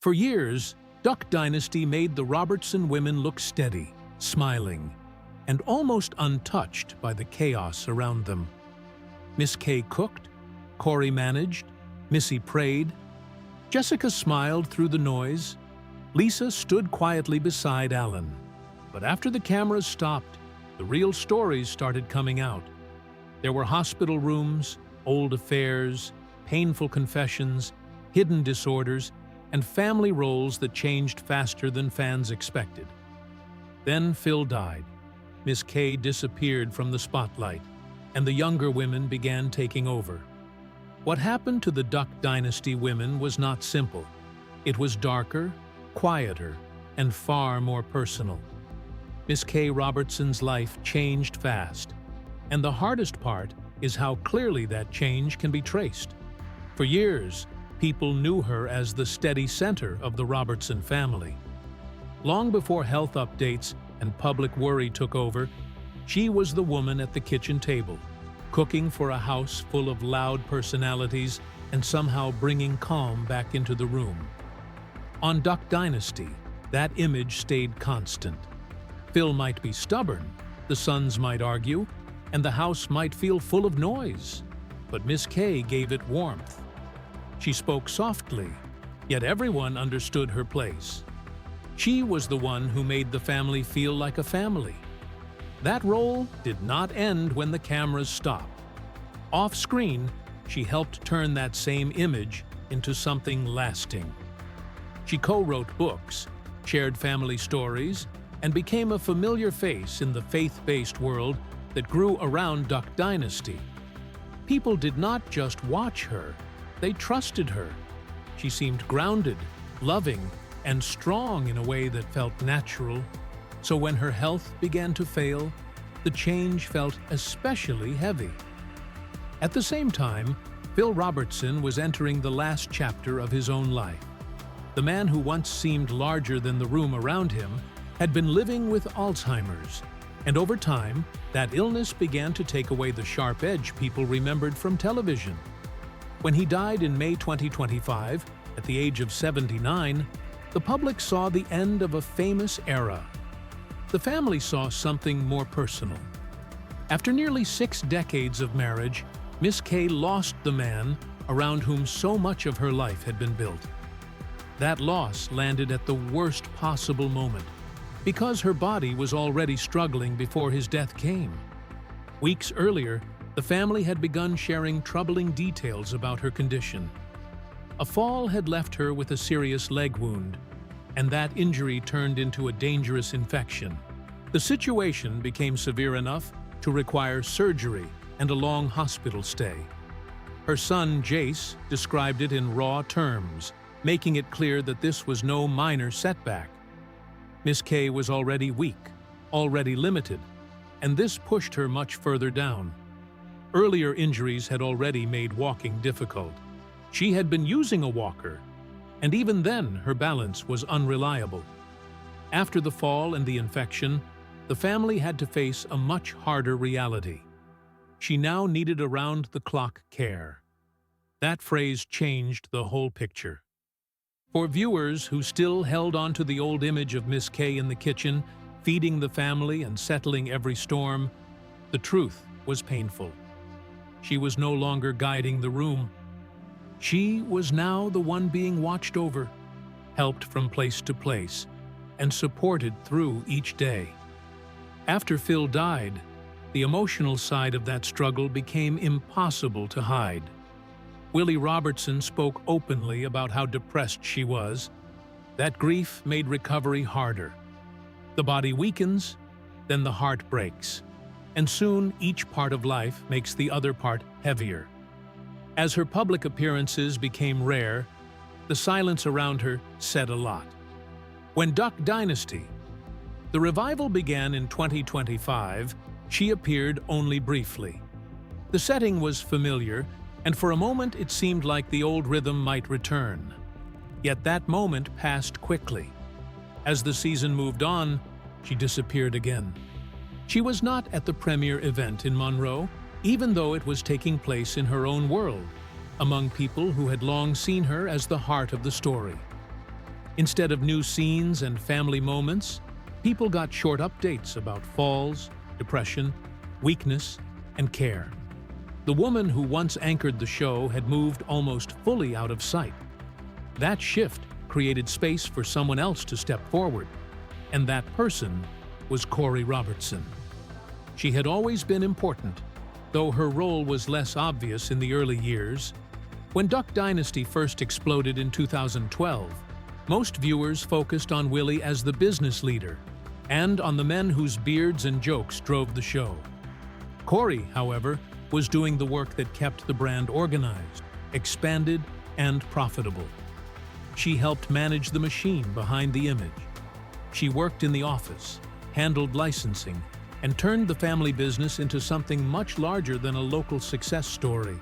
For years, Duck Dynasty made the Robertson women look steady, smiling, and almost untouched by the chaos around them. Miss K cooked, Korie managed, Missy prayed, Jessica smiled through the noise, Lisa stood quietly beside Alan. But after the cameras stopped, the real stories started coming out. There were hospital rooms, old affairs, painful confessions, hidden disorders, and family roles that changed faster than fans expected. Then Phil died. Miss K disappeared from the spotlight, and the younger women began taking over. What happened to the Duck Dynasty women was not simple. It was darker, quieter, and far more personal. Miss K. Robertson's life changed fast, and the hardest part is how clearly that change can be traced. For years, people knew her as the steady center of the Robertson family. Long before health updates and public worry took over, she was the woman at the kitchen table, cooking for a house full of loud personalities and somehow bringing calm back into the room. On Duck Dynasty, that image stayed constant. Phil might be stubborn, the sons might argue, and the house might feel full of noise, but Miss K gave it warmth. She spoke softly, yet everyone understood her place. She was the one who made the family feel like a family. That role did not end when the cameras stopped. Off-screen, she helped turn that same image into something lasting. She co-wrote books, shared family stories, and became a familiar face in the faith-based world that grew around Duck Dynasty. People did not just watch her, they trusted her. She seemed grounded, loving, and strong in a way that felt natural. So when her health began to fail, the change felt especially heavy. At the same time, Phil Robertson was entering the last chapter of his own life. The man who once seemed larger than the room around him had been living with Alzheimer's, and over time, that illness began to take away the sharp edge people remembered from television. When he died in May 2025, at the age of 79, the public saw the end of a famous era. The family saw something more personal. After nearly 6 decades of marriage, Miss K lost the man around whom so much of her life had been built. That loss landed at the worst possible moment, because her body was already struggling before his death came. Weeks earlier, the family had begun sharing troubling details about her condition. A fall had left her with a serious leg wound, and that injury turned into a dangerous infection. The situation became severe enough to require surgery and a long hospital stay. Her son, Jace, described it in raw terms, making it clear that this was no minor setback. Miss K was already weak, already limited, and this pushed her much further down. Earlier injuries had already made walking difficult. She had been using a walker, and even then her balance was unreliable. After the fall and the infection, the family had to face a much harder reality. She now needed around-the-clock care. That phrase changed the whole picture. For viewers who still held on to the old image of Miss K in the kitchen, feeding the family and settling every storm, the truth was painful. She was no longer guiding the room. She was now the one being watched over, helped from place to place, and supported through each day. After Phil died, the emotional side of that struggle became impossible to hide. Willie Robertson spoke openly about how depressed she was. That grief made recovery harder. The body weakens, then the heart breaks, and soon each part of life makes the other part heavier. As her public appearances became rare, the silence around her said a lot. When Duck Dynasty, the revival began in 2025, she appeared only briefly. The setting was familiar, and for a moment it seemed like the old rhythm might return. Yet that moment passed quickly. As the season moved on, she disappeared again. She was not at the premiere event in Monroe, even though it was taking place in her own world, among people who had long seen her as the heart of the story. Instead of new scenes and family moments, people got short updates about falls, depression, weakness, and care. The woman who once anchored the show had moved almost fully out of sight. That shift created space for someone else to step forward, and that person was Korie Robertson. She had always been important, though her role was less obvious in the early years. When Duck Dynasty first exploded in 2012, most viewers focused on Willie as the business leader and on the men whose beards and jokes drove the show. Korie, however, was doing the work that kept the brand organized, expanded, and profitable. She helped manage the machine behind the image. She worked in the office, handled licensing, and turned the family business into something much larger than a local success story.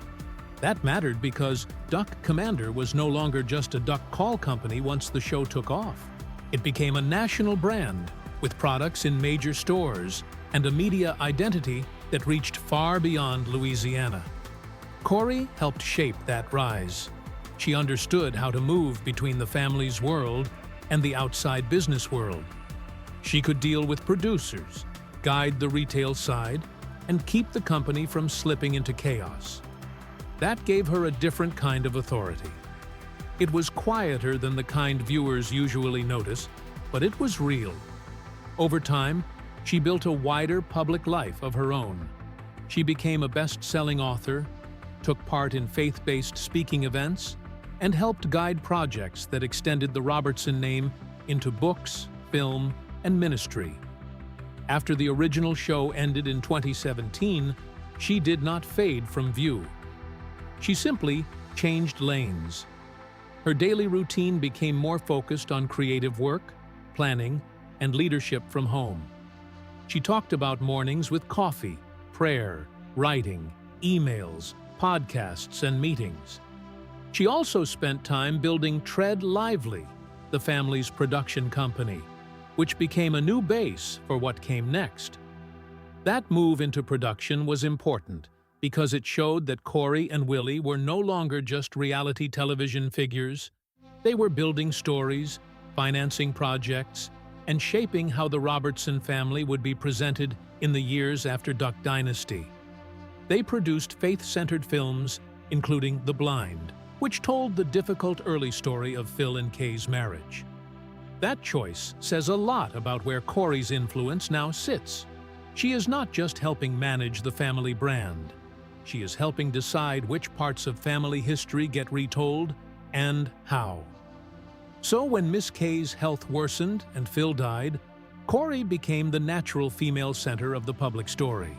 That mattered because Duck Commander was no longer just a duck call company once the show took off. It became a national brand with products in major stores and a media identity that reached far beyond Louisiana. Korie helped shape that rise. She understood how to move between the family's world and the outside business world. She could deal with producers, guide the retail side, and keep the company from slipping into chaos. That gave her a different kind of authority. It was quieter than the kind viewers usually notice, but it was real. Over time, she built a wider public life of her own. She became a best-selling author, took part in faith-based speaking events, and helped guide projects that extended the Robertson name into books, film, and ministry. After the original show ended in 2017, she did not fade from view. She simply changed lanes. Her daily routine became more focused on creative work, planning, and leadership from home. She talked about mornings with coffee, prayer, writing, emails, podcasts, and meetings. She also spent time building Tread Lively, the family's production company, which became a new base for what came next. That move into production was important because it showed that Korie and Willie were no longer just reality television figures. They were building stories, financing projects, and shaping how the Robertson family would be presented in the years after Duck Dynasty. They produced faith-centered films, including The Blind, which told the difficult early story of Phil and Kay's marriage. That choice says a lot about where Korie's influence now sits. She is not just helping manage the family brand. She is helping decide which parts of family history get retold and how. So when Miss Kay's health worsened and Phil died, Korie became the natural female center of the public story.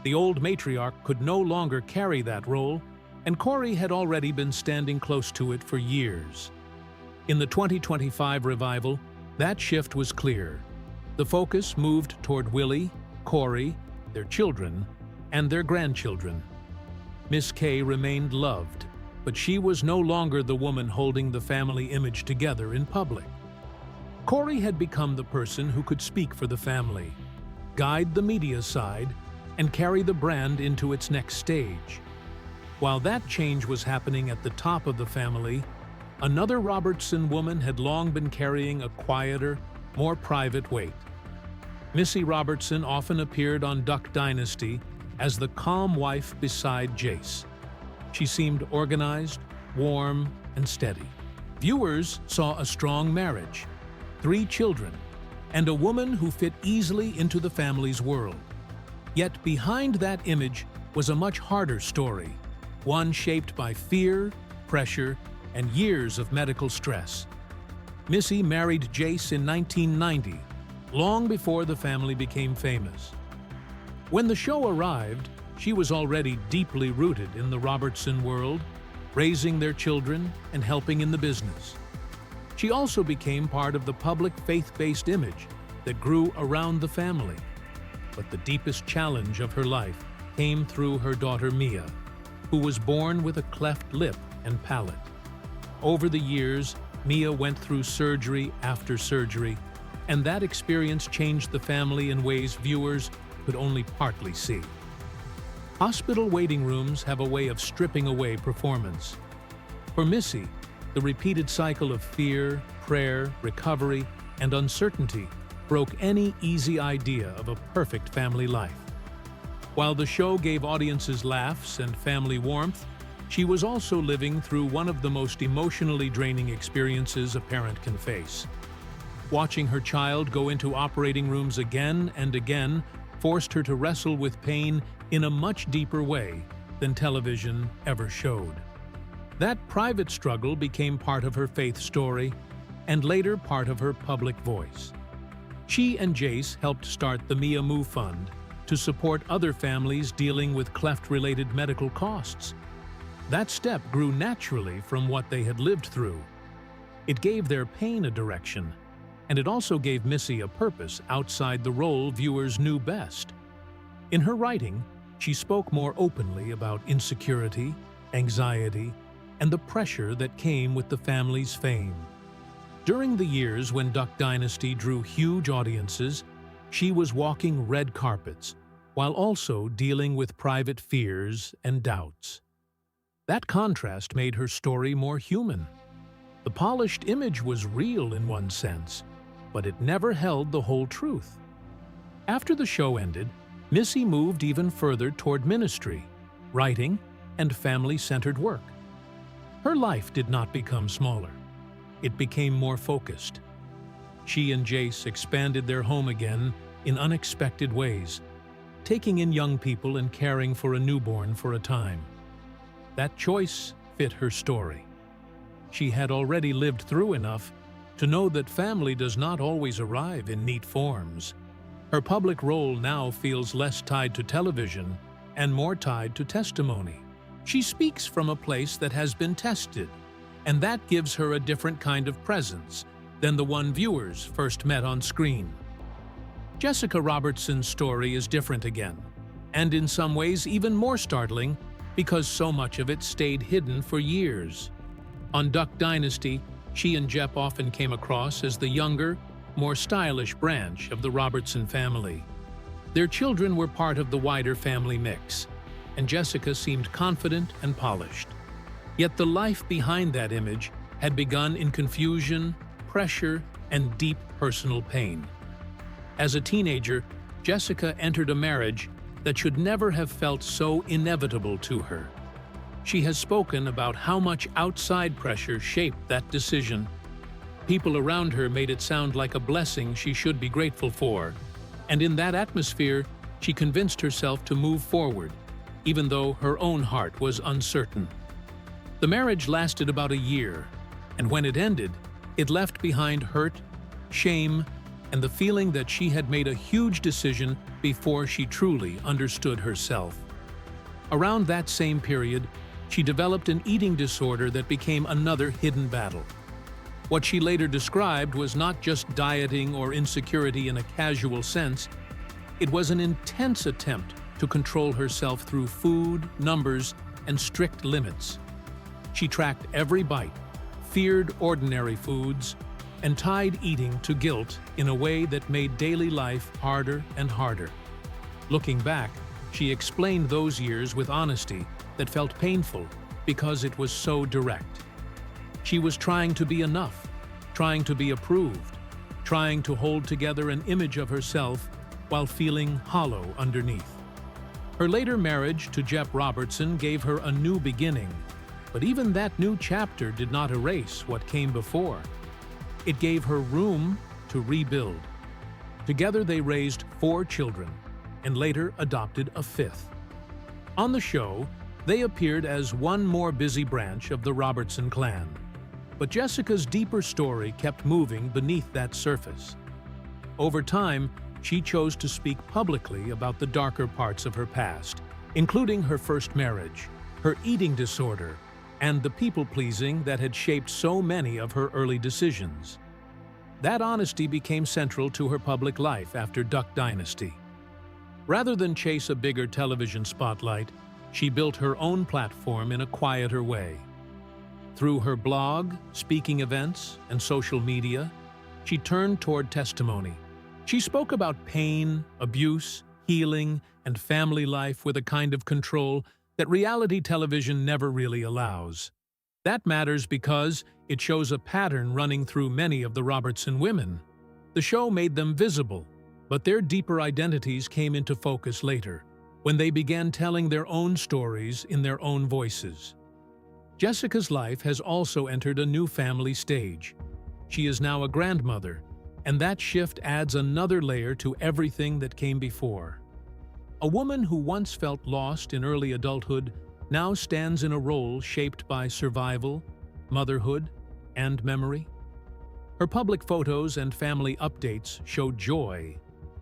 The old matriarch could no longer carry that role, and Korie had already been standing close to it for years. In the 2025 revival, that shift was clear. The focus moved toward Willie, Korie, their children, and their grandchildren. Miss Kay remained loved, but she was no longer the woman holding the family image together in public. Korie had become the person who could speak for the family, guide the media side, and carry the brand into its next stage. While that change was happening at the top of the family, another Robertson woman had long been carrying a quieter, more private weight. Missy Robertson often appeared on Duck Dynasty as the calm wife beside Jace. She seemed organized, warm, and steady. Viewers saw a strong marriage, 3 children, and a woman who fit easily into the family's world. Yet behind that image was a much harder story, one shaped by fear, pressure, and years of medical stress. Missy married Jace in 1990, long before the family became famous. When the show arrived, she was already deeply rooted in the Robertson world, raising their children and helping in the business. She also became part of the public faith-based image that grew around the family. But the deepest challenge of her life came through her daughter Mia, who was born with a cleft lip and palate. Over the years, Mia went through surgery after surgery, and that experience changed the family in ways viewers could only partly see. Hospital waiting rooms have a way of stripping away performance. For Missy, The repeated cycle of fear, prayer, recovery, and uncertainty broke any easy idea of a perfect family life. While the show gave audiences laughs and family warmth, she was also living through one of the most emotionally draining experiences a parent can face. Watching her child go into operating rooms again and again forced her to wrestle with pain in a much deeper way than television ever showed. That private struggle became part of her faith story and later part of her public voice. She and Jace helped start the Mia Moo Fund to support other families dealing with cleft-related medical costs. That step grew naturally from what they had lived through. It gave their pain a direction, and it also gave Missy a purpose outside the role viewers knew best. In her writing, she spoke more openly about insecurity, anxiety, and the pressure that came with the family's fame. During the years when Duck Dynasty drew huge audiences, she was walking red carpets, while also dealing with private fears and doubts. That contrast made her story more human. The polished image was real in one sense, but it never held the whole truth. After the show ended, Missy moved even further toward ministry, writing, and family-centered work. Her life did not become smaller. It became more focused. She and Jace expanded their home again in unexpected ways, taking in young people and caring for a newborn for a time. That choice fit her story. She had already lived through enough to know that family does not always arrive in neat forms. Her public role now feels less tied to television and more tied to testimony. She speaks from a place that has been tested, and that gives her a different kind of presence than the one viewers first met on screen. Jessica Robertson's story is different again, and in some ways even more startling because so much of it stayed hidden for years. On Duck Dynasty, she and Jep often came across as the younger, more stylish branch of the Robertson family. Their children were part of the wider family mix, and Jessica seemed confident and polished. Yet the life behind that image had begun in confusion, pressure, and deep personal pain. As a teenager, Jessica entered a marriage that should never have felt so inevitable to her. She has spoken about how much outside pressure shaped that decision. People around her made it sound like a blessing she should be grateful for, and in that atmosphere, she convinced herself to move forward, even though her own heart was uncertain. The marriage lasted about a year, and when it ended, it left behind hurt, shame, and the feeling that she had made a huge decision before she truly understood herself. Around that same period, she developed an eating disorder that became another hidden battle. What she later described was not just dieting or insecurity in a casual sense, it was an intense attempt to control herself through food, numbers, and strict limits. She tracked every bite, feared ordinary foods, and tied eating to guilt in a way that made daily life harder and harder. Looking back, she explained those years with honesty that felt painful because it was so direct. She was trying to be enough, trying to be approved, trying to hold together an image of herself while feeling hollow underneath. Her later marriage to Jep Robertson gave her a new beginning, but even that new chapter did not erase what came before. It gave her room to rebuild. Together they raised 4 children and later adopted a 5th. On the show, they appeared as one more busy branch of the Robertson clan. But Jessica's deeper story kept moving beneath that surface. Over time, she chose to speak publicly about the darker parts of her past, including her first marriage, her eating disorder, and the people-pleasing that had shaped so many of her early decisions. That honesty became central to her public life after Duck Dynasty. Rather than chase a bigger television spotlight, she built her own platform in a quieter way. Through her blog, speaking events, and social media, she turned toward testimony. She spoke about pain, abuse, healing, and family life with a kind of control that reality television never really allows. That matters because it shows a pattern running through many of the Robertson women. The show made them visible, but their deeper identities came into focus later, when they began telling their own stories in their own voices. Jessica's life has also entered a new family stage. She is now a grandmother, and that shift adds another layer to everything that came before. A woman who once felt lost in early adulthood now stands in a role shaped by survival, motherhood, and memory. Her public photos and family updates show joy,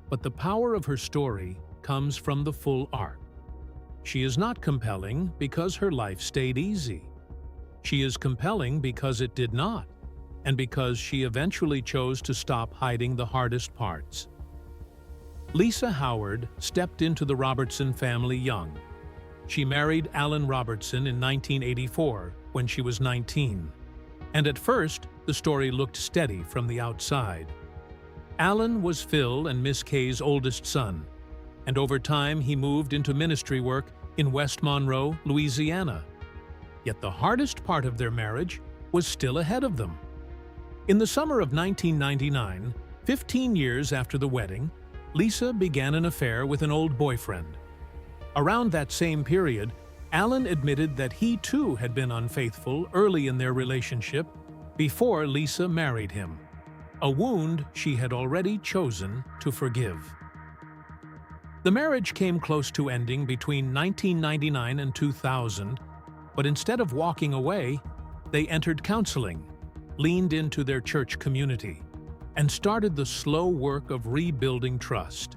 but the power of her story comes from the full arc. She is not compelling because her life stayed easy. She is compelling because it did not, and because she eventually chose to stop hiding the hardest parts. Lisa Howard stepped into the Robertson family young. She married Alan Robertson in 1984 when she was 19. And at first, the story looked steady from the outside. Alan was Phil and Miss Kay's oldest son, and over time he moved into ministry work in West Monroe, Louisiana. Yet the hardest part of their marriage was still ahead of them. In the summer of 1999, 15 years after the wedding, Lisa began an affair with an old boyfriend. Around that same period, Alan admitted that he too had been unfaithful early in their relationship before Lisa married him, a wound she had already chosen to forgive. The marriage came close to ending between 1999 and 2000, but instead of walking away, they entered counseling, leaned into their church community, and started the slow work of rebuilding trust.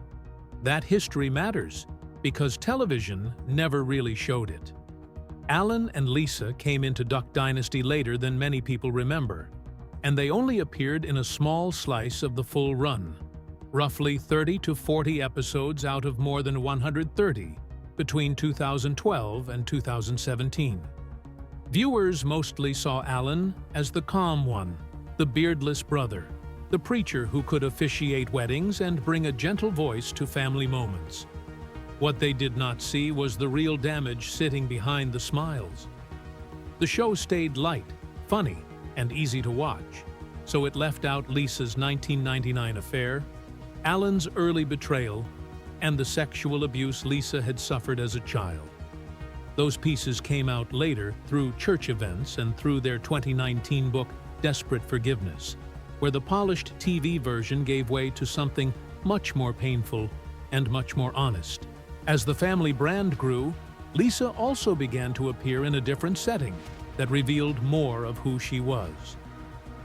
That history matters because television never really showed it. Alan and Lisa came into Duck Dynasty later than many people remember, and they only appeared in a small slice of the full run, roughly 30 to 40 episodes out of more than 130 between 2012 and 2017. Viewers mostly saw Alan as the calm one, the beardless brother, the preacher who could officiate weddings and bring a gentle voice to family moments. What they did not see was the real damage sitting behind the smiles. The show stayed light, funny, and easy to watch, so it left out Lisa's 1999 affair, Alan's early betrayal, and the sexual abuse Lisa had suffered as a child. Those pieces came out later through church events and through their 2019 book, Desperate Forgiveness, where the polished TV version gave way to something much more painful and much more honest. As the family brand grew, Lisa also began to appear in a different setting that revealed more of who she was.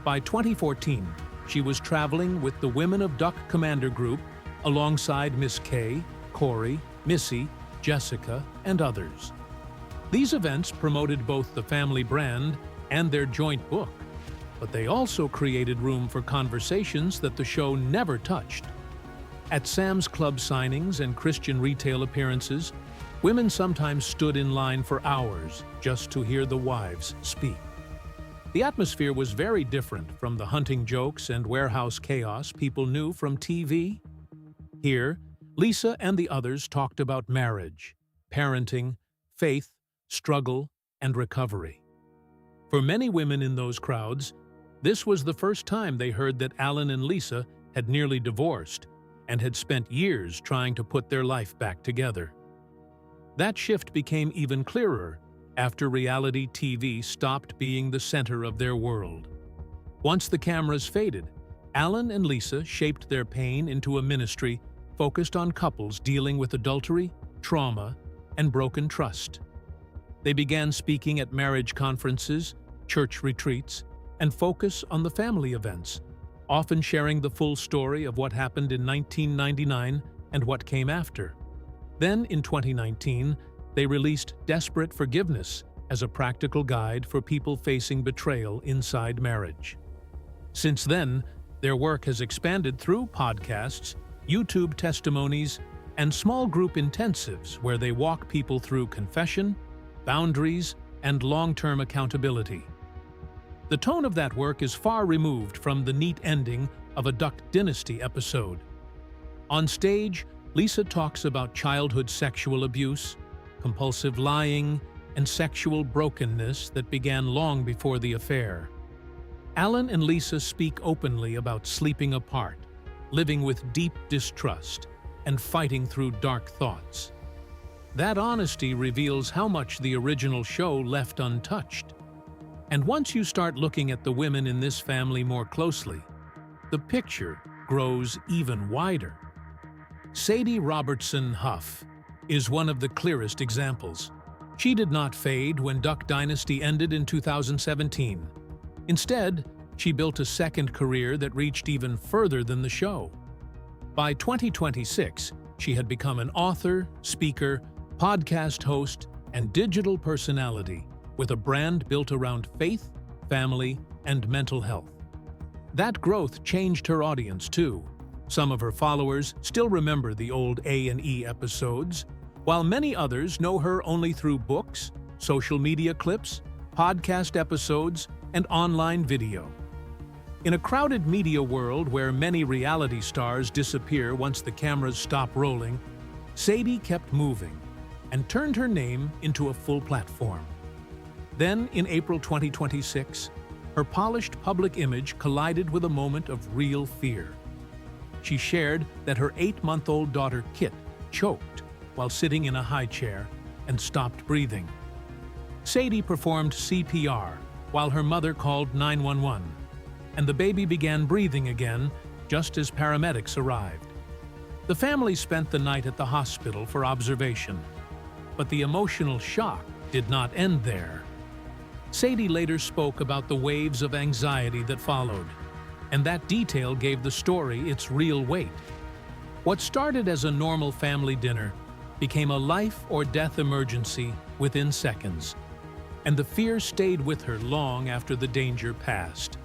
By 2014, she was traveling with the Women of Duck Commander Group alongside Miss Kay, Korie, Missy, Jessica, and others. These events promoted both the family brand and their joint book, but they also created room for conversations that the show never touched. At Sam's Club signings and Christian retail appearances, women sometimes stood in line for hours just to hear the wives speak. The atmosphere was very different from the hunting jokes and warehouse chaos people knew from TV. Here, Lisa and the others talked about marriage, parenting, faith, struggle, and recovery. For many women in those crowds, this was the first time they heard that Alan and Lisa had nearly divorced and had spent years trying to put their life back together. That shift became even clearer after reality TV stopped being the center of their world. Once the cameras faded, Alan and Lisa shaped their pain into a ministry focused on couples dealing with adultery, trauma, and broken trust. They began speaking at marriage conferences, church retreats, and focus on the family events, often sharing the full story of what happened in 1999 and what came after. Then, in 2019, they released Desperate Forgiveness as a practical guide for people facing betrayal inside marriage. Since then, their work has expanded through podcasts, YouTube testimonies, and small group intensives where they walk people through confession, boundaries, and long-term accountability. The tone of that work is far removed from the neat ending of a Duck Dynasty episode. On stage, Lisa talks about childhood sexual abuse, compulsive lying, and sexual brokenness that began long before the affair. Alan and Lisa speak openly about sleeping apart, living with deep distrust, and fighting through dark thoughts. That honesty reveals how much the original show left untouched. And once you start looking at the women in this family more closely, the picture grows even wider. Sadie Robertson Huff is one of the clearest examples. She did not fade when Duck Dynasty ended in 2017. Instead, she built a second career that reached even further than the show. By 2026, she had become an author, speaker, podcast host, and digital personality with a brand built around faith, family, and mental health. That growth changed her audience too. Some of her followers still remember the old A&E episodes, while many others know her only through books, social media clips, podcast episodes, and online video. In a crowded media world where many reality stars disappear once the cameras stop rolling, Sadie kept moving and turned her name into a full platform. Then, in April 2026, her polished public image collided with a moment of real fear. She shared that her 8-month-old daughter Kit choked while sitting in a high chair and stopped breathing. Sadie performed CPR while her mother called 911, and the baby began breathing again just as paramedics arrived. The family spent the night at the hospital for observation, but the emotional shock did not end there. Sadie later spoke about the waves of anxiety that followed, and that detail gave the story its real weight. What started as a normal family dinner became a life-or-death emergency within seconds, and the fear stayed with her long after the danger passed.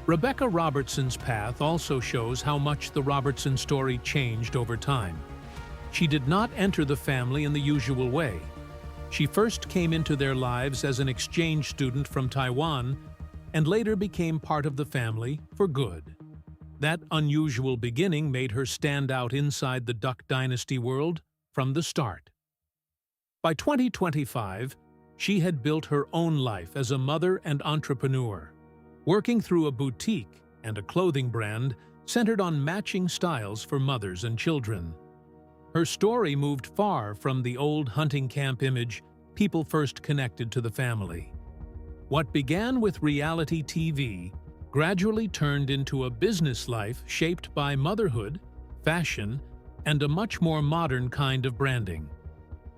Rebecca Robertson's path also shows how much the Robertson story changed over time. She did not enter the family in the usual way. She first came into their lives as an exchange student from Taiwan and later became part of the family for good. That unusual beginning made her stand out inside the Duck Dynasty world from the start. By 2025, she had built her own life as a mother and entrepreneur, working through a boutique and a clothing brand centered on matching styles for mothers and children. Her story moved far from the old hunting camp image people first connected to the family. What began with reality TV gradually turned into a business life shaped by motherhood, fashion, and a much more modern kind of branding.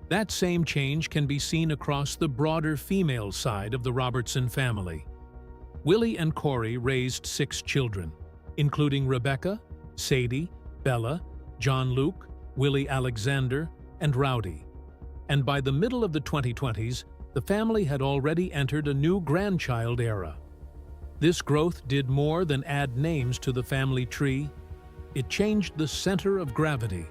That same change can be seen across the broader female side of the Robertson family. Willie and Korie raised 6 children, including Rebecca, Sadie, Bella, John Luke, Willie Alexander, and Rowdy. And by the middle of the 2020s, the family had already entered a new grandchild era. This growth did more than add names to the family tree. It changed the center of gravity.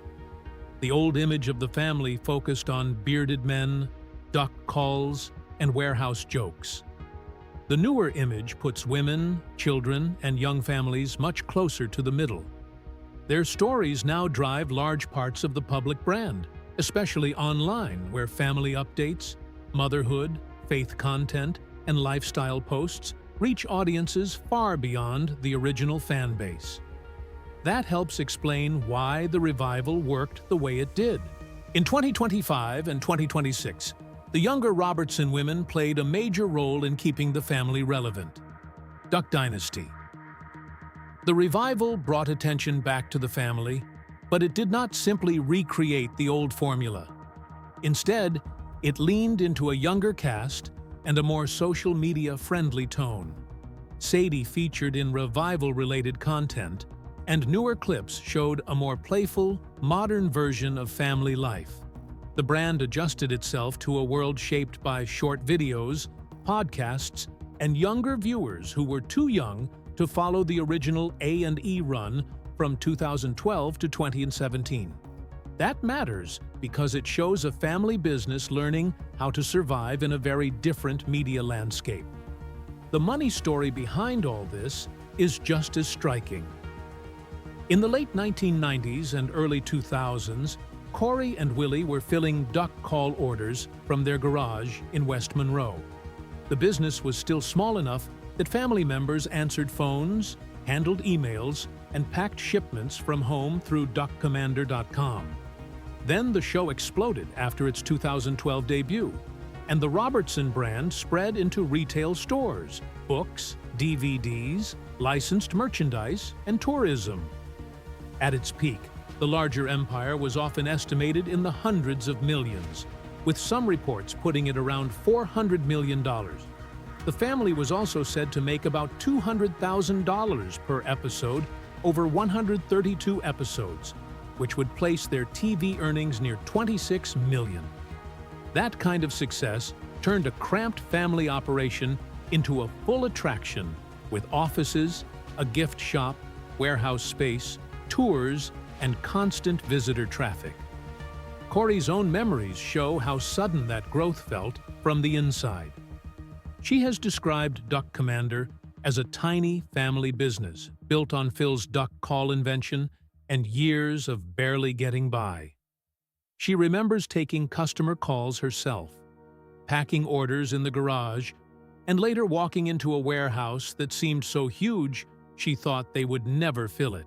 The old image of the family focused on bearded men, duck calls, and warehouse jokes. The newer image puts women, children, and young families much closer to the middle. Their stories now drive large parts of the public brand, especially online, where family updates, motherhood, faith content, and lifestyle posts reach audiences far beyond the original fan base. That helps explain why the revival worked the way it did. In 2025 and 2026, the younger Robertson women played a major role in keeping the family relevant. Duck Dynasty. The revival brought attention back to the family, but it did not simply recreate the old formula. Instead, it leaned into a younger cast and a more social media-friendly tone. Sadie featured in revival-related content, and newer clips showed a more playful, modern version of family life. The brand adjusted itself to a world shaped by short videos, podcasts, and younger viewers who were too young to follow the original A&E run from 2012 to 2017. That matters because it shows a family business learning how to survive in a very different media landscape. The money story behind all this is just as striking. In the late 1990s and early 2000s, Korie and Willie were filling duck call orders from their garage in West Monroe. The business was still small enough that family members answered phones, handled emails, and packed shipments from home through duckcommander.com. Then the show exploded after its 2012 debut, and the Robertson brand spread into retail stores, books, DVDs, licensed merchandise, and tourism. At its peak, the larger empire was often estimated in the hundreds of millions, with some reports putting it around $400 million. The family was also said to make about $200,000 per episode over 132 episodes, which would place their TV earnings near $26 million. That kind of success turned a cramped family operation into a full attraction with offices, a gift shop, warehouse space, tours, and constant visitor traffic. Korie's own memories show how sudden that growth felt from the inside. She has described Duck Commander as a tiny family business built on Phil's duck call invention and years of barely getting by. She remembers taking customer calls herself, packing orders in the garage, and later walking into a warehouse that seemed so huge she thought they would never fill it.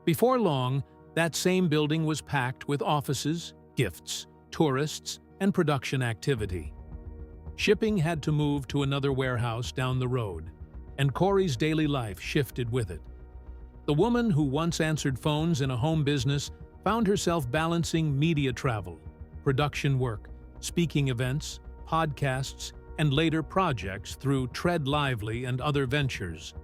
Before long, that same building was packed with offices, gifts, tourists, and production activity. Shipping had to move to another warehouse down the road, and Korie's daily life shifted with it. The woman who once answered phones in a home business found herself balancing media travel, production work, speaking events, podcasts, and later projects through Tread Lively and other ventures.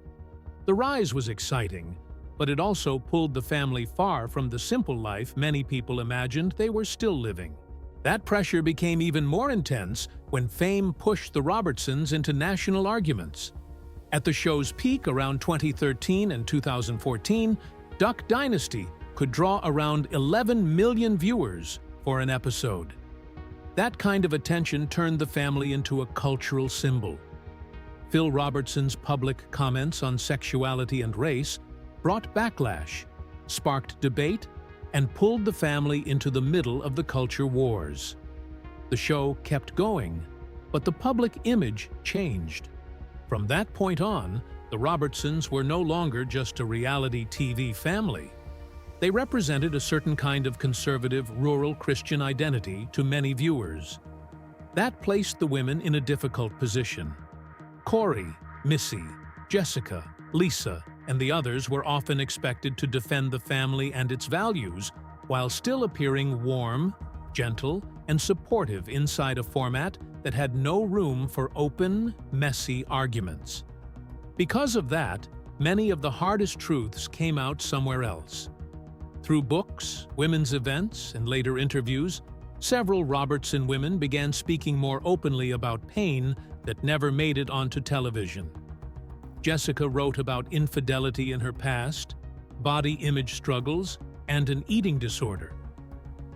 The rise was exciting, but it also pulled the family far from the simple life many people imagined they were still living. That pressure became even more intense when fame pushed the Robertsons into national arguments. At the show's peak around 2013 and 2014, Duck Dynasty could draw around 11 million viewers for an episode. That kind of attention turned the family into a cultural symbol. Phil Robertson's public comments on sexuality and race brought backlash, sparked debate, and pulled the family into the middle of the culture wars. The show kept going, but the public image changed. From that point on, the Robertsons were no longer just a reality TV family. They represented a certain kind of conservative, rural Christian identity to many viewers. That placed the women in a difficult position. Korie, Missy, Jessica, Lisa, and the others were often expected to defend the family and its values while still appearing warm, gentle, and supportive inside a format that had no room for open, messy arguments. Because of that, many of the hardest truths came out somewhere else. Through books, women's events, and later interviews, several Robertson women began speaking more openly about pain that never made it onto television. Jessica wrote about infidelity in her past, body image struggles, and an eating disorder.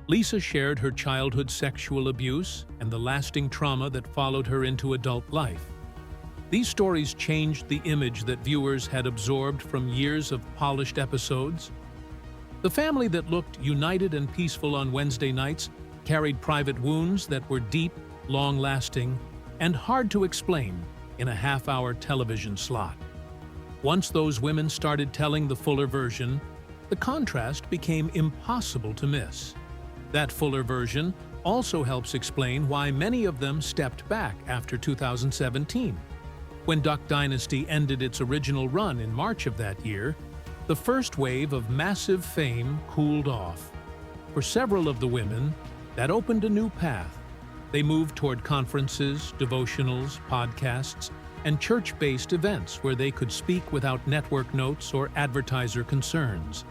Lisa shared her childhood sexual abuse and the lasting trauma that followed her into adult life. These stories changed the image that viewers had absorbed from years of polished episodes. The family that looked united and peaceful on Wednesday nights carried private wounds that were deep, long-lasting, and hard to explain in a half-hour television slot. Once those women started telling the fuller version, the contrast became impossible to miss. That fuller version also helps explain why many of them stepped back after 2017. When Duck Dynasty ended its original run in March of that year, the first wave of massive fame cooled off. For several of the women, that opened a new path. They moved toward conferences, devotionals, podcasts, and church-based events where they could speak without network notes or advertiser concerns.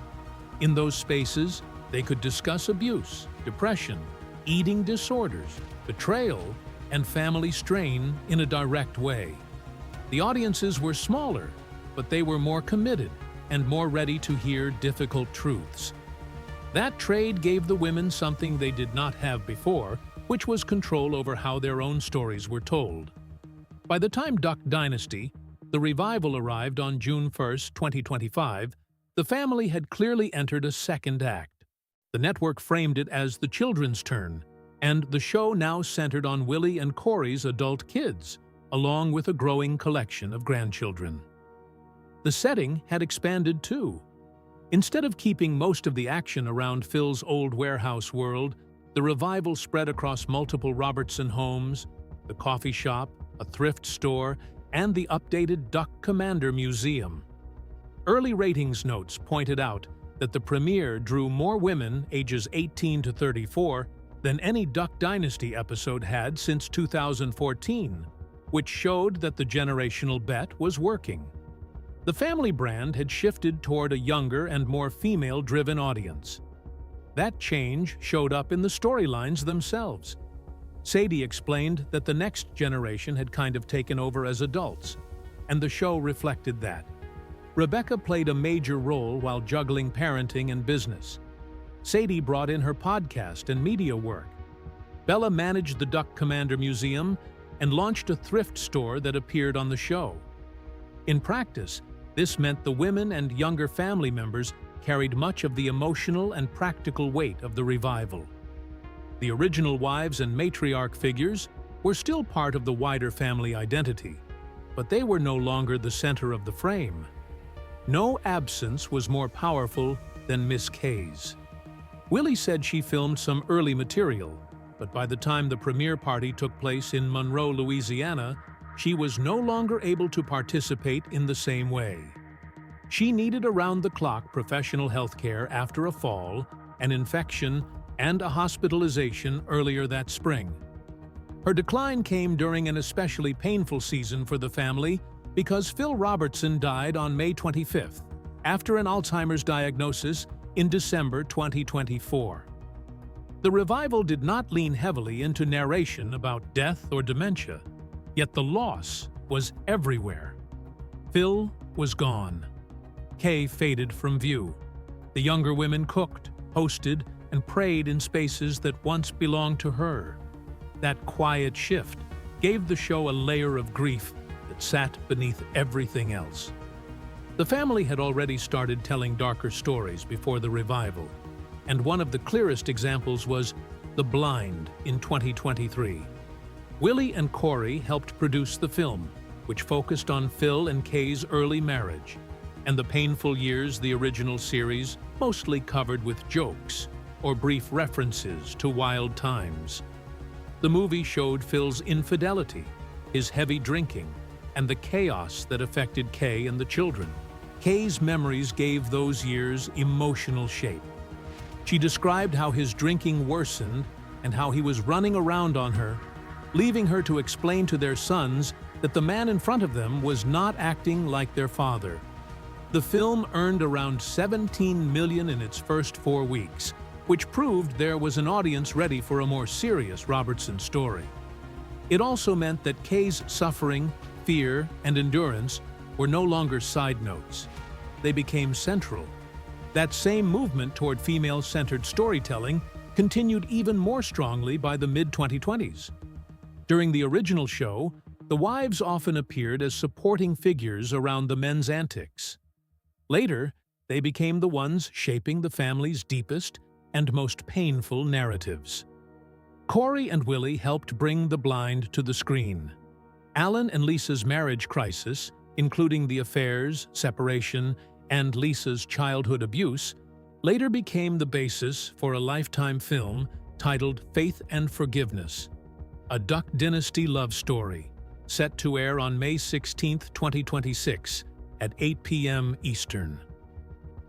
In those spaces, they could discuss abuse, depression, eating disorders, betrayal, and family strain in a direct way. The audiences were smaller, but they were more committed and more ready to hear difficult truths. That trade gave the women something they did not have before, which was control over how their own stories were told. By the time Duck Dynasty, the revival arrived on June 1, 2025, the family had clearly entered a second act. The network framed it as the children's turn, and the show now centered on Willie and Korie's adult kids, along with a growing collection of grandchildren. The setting had expanded too. Instead of keeping most of the action around Phil's old warehouse world, the revival spread across multiple Robertson homes, the coffee shop, a thrift store, and the updated Duck Commander Museum. Early ratings notes pointed out that the premiere drew more women ages 18 to 34 than any Duck Dynasty episode had since 2014, which showed that the generational bet was working. The family brand had shifted toward a younger and more female-driven audience. That change showed up in the storylines themselves. Sadie explained that the next generation had kind of taken over as adults, and the show reflected that. Rebecca played a major role while juggling parenting and business. Sadie brought in her podcast and media work. Bella managed the Duck Commander Museum and launched a thrift store that appeared on the show. In practice, this meant the women and younger family members carried much of the emotional and practical weight of the revival. The original wives and matriarch figures were still part of the wider family identity, but they were no longer the center of the frame. No absence was more powerful than Miss K's. Willie said she filmed some early material, but by the time the premiere party took place in Monroe, Louisiana, she was no longer able to participate in the same way. She needed around-the-clock professional health care after a fall, an infection, and a hospitalization earlier that spring. Her decline came during an especially painful season for the family because Phil Robertson died on May 25th, after an Alzheimer's diagnosis in December 2024. The revival did not lean heavily into narration about death or dementia, yet the loss was everywhere. Phil was gone. Kay faded from view. The younger women cooked, hosted, and prayed in spaces that once belonged to her. That quiet shift gave the show a layer of grief that sat beneath everything else. The family had already started telling darker stories before the revival, and one of the clearest examples was The Blind in 2023. Willie and Korie helped produce the film, which focused on Phil and Kay's early marriage, and the painful years the original series mostly covered with jokes or brief references to wild times. The movie showed Phil's infidelity, his heavy drinking, and the chaos that affected Kay and the children. Kay's memories gave those years emotional shape. She described how his drinking worsened and how he was running around on her, leaving her to explain to their sons that the man in front of them was not acting like their father. The film earned around $17 million in its first 4 weeks, which proved there was an audience ready for a more serious Robertson story. It also meant that Kay's suffering, fear, and endurance were no longer side notes. They became central. That same movement toward female-centered storytelling continued even more strongly by the mid-2020s. During the original show, the wives often appeared as supporting figures around the men's antics. Later, they became the ones shaping the family's deepest and most painful narratives. Korie and Willie helped bring The Blind to the screen. Alan and Lisa's marriage crisis, including the affairs, separation, and Lisa's childhood abuse, later became the basis for a Lifetime film titled Faith and Forgiveness, a Duck Dynasty love story, set to air on May 16, 2026, at 8 p.m. Eastern.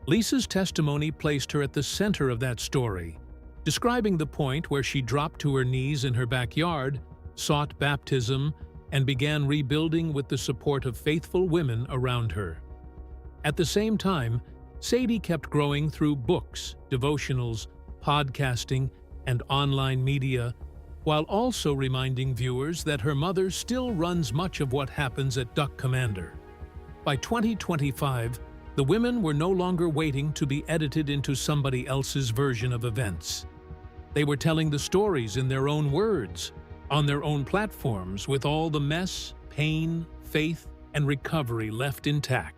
Lisa's testimony placed her at the center of that story, describing the point where she dropped to her knees in her backyard, sought baptism, and began rebuilding with the support of faithful women around her. At the same time, Sadie kept growing through books, devotionals, podcasting, and online media, while also reminding viewers that her mother still runs much of what happens at Duck Commander. By 2025, the women were no longer waiting to be edited into somebody else's version of events. They were telling the stories in their own words, on their own platforms, with all the mess, pain, faith, and recovery left intact.